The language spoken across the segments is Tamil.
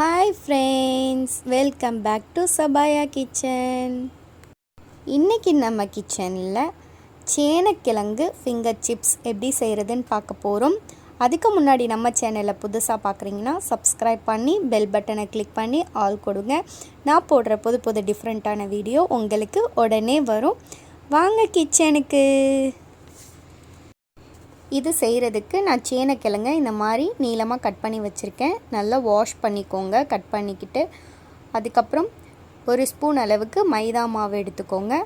Hi friends, welcome back to Sabaya kitchen. இன்னைக்கு நம்ம கிச்சன்ல சேனக்கிழங்கு ஃபிங்கர் சிப்ஸ் எப்படி செய்யறதுன்னு பார்க்க போறோம். அதுக்கு முன்னாடி நம்ம சேனலை புதுசா பார்க்கறீங்கன்னா subscribe பண்ணி பெல் பட்டனை கிளிக் பண்ணி ஆல் கொடுங்க. நான் போடுற புது டிஃபரண்டான வீடியோ உங்களுக்கு உடனே வரும். வாங்க கிச்சனுக்கு. இது செய்கிறதுக்கு நான் சேனக்கிழங்க இந்த மாதிரி நீளமாக கட் பண்ணி வச்சுருக்கேன். நல்லா வாஷ் பண்ணிக்கோங்க. கட் பண்ணிக்கிட்டு அதுக்கப்புறம் ஒரு ஸ்பூன் அளவுக்கு மைதா மாவு எடுத்துக்கோங்க.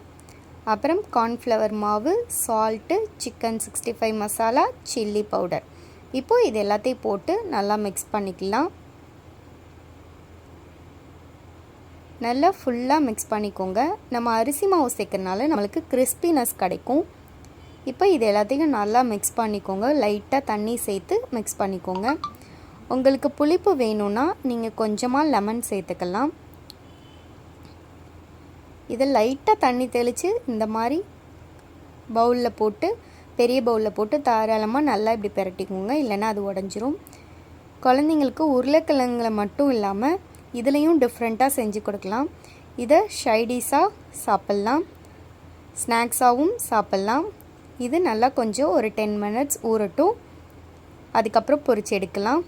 அப்புறம் கார்ன்ஃப்ளவர் மாவு, salt, chicken 65 masala, chilli powder. இப்போது இது எல்லாத்தையும் போட்டு நல்லா மிக்ஸ் பண்ணிக்கலாம். நல்லா ஃபுல்லாக மிக்ஸ் பண்ணிக்கோங்க. நம்ம அரிசி மாவு சேர்க்கறனால நம்மளுக்கு கிறிஸ்பினஸ் கிடைக்கும். இப்போ இது எல்லாத்தையும் நல்லா மிக்ஸ் பண்ணிக்கோங்க. லைட்டாக தண்ணி சேர்த்து மிக்ஸ் பண்ணிக்கோங்க. உங்களுக்கு புளிப்பு வேணும்னா நீங்கள் கொஞ்சமாக லெமன் சேர்த்துக்கலாம். இதை லைட்டாக தண்ணி தெளித்து இந்த மாதிரி பவுலில் போட்டு, பெரிய பவுலில் போட்டு தாராளமாக நல்லா இப்படி பிரட்டிக்கோங்க. இல்லைன்னா அது உடஞ்சிரும். குழந்தைங்களுக்கு உருளைக்கிழங்குல மட்டும் இல்லாமல் இதுலேயும் டிஃப்ரெண்ட்டாக செஞ்சு கொடுக்கலாம். இதை ஷைடிஷாக சாப்பிட்லாம், ஸ்நாக்ஸாகவும் சாப்பிட்லாம். இது நல்லா கொஞ்சம் ஒரு 10 மினிட்ஸ் ஊறட்டும். அதுக்கப்புறம் பொரிச்சு எடுக்கலாம்.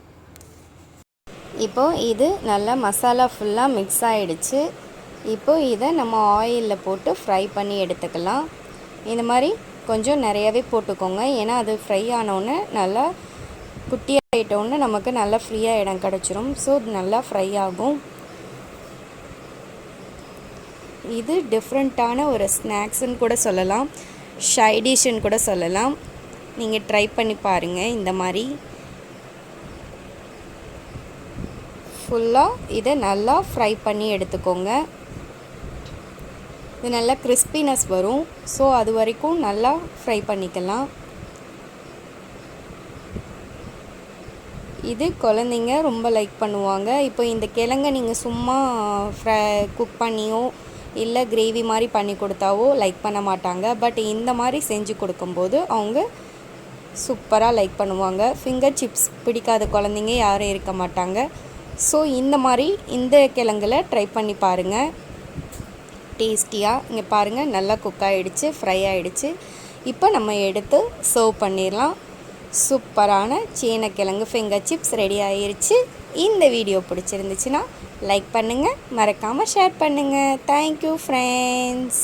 இப்போது இது நல்லா மசாலா ஃபுல்லாக மிக்ஸ் ஆகிடுச்சு. இப்போது இதை நம்ம ஆயிலில் போட்டு ஃப்ரை பண்ணி எடுத்துக்கலாம். இந்த மாதிரி கொஞ்சம் நிறையாவே போட்டுக்கோங்க. ஏன்னா அது ஃப்ரை ஆனோடனே நல்லா குட்டியாகிட்டோன்னே நமக்கு நல்லா ஃப்ரீயாக இடம் கிடச்சிரும். ஸோ நல்லா ஃப்ரை ஆகும். இது டிஃப்ரெண்ட்டான ஒரு ஸ்நாக்ஸுன்னு கூட சொல்லலாம், ஷைடிஷ்ன்னு கூட சொல்லலாம். நீங்கள் ட்ரை பண்ணி பாருங்கள். இந்த மாதிரி ஃபுல்லாக இதை நல்லா ஃப்ரை பண்ணி எடுத்துக்கோங்க. இது நல்லா கிறிஸ்பினஸ் வரும். ஸோ அது வரைக்கும் நல்லா ஃப்ரை பண்ணிக்கலாம். இது குழந்தைங்க ரொம்ப லைக் பண்ணுவாங்க. இப்போ இந்த கிழங்கை நீங்கள் சும்மா குக் பண்ணியோ இல்லை கிரேவி மாதிரி பண்ணி கொடுத்தாவோ லைக் பண்ண மாட்டாங்க. பட் இந்த மாதிரி செஞ்சு கொடுக்கும்போது அவங்க சூப்பராக லைக் பண்ணுவாங்க. ஃபிங்கர் சிப்ஸ் பிடிக்காத குழந்தைங்க யாரும் இருக்க மாட்டாங்க. ஸோ இந்த மாதிரி இந்த கிழங்குல ட்ரை பண்ணி பாருங்கள். டேஸ்டியாக இங்கே பாருங்கள், நல்லா குக் ஆகிடுச்சு, ஃப்ரை ஆகிடுச்சு. இப்போ நம்ம எடுத்து சர்வ் பண்ணிடலாம். சூப்பரான சேனக்கிழங்கு ஃபிங்கர் சிப்ஸ் ரெடி ஆகிருச்சு. இந்த வீடியோ பிடிச்சிருந்துச்சுன்னா லைக் பண்ணுங்கள், மறக்காமல் ஷேர் பண்ணுங்கள். Thank you friends.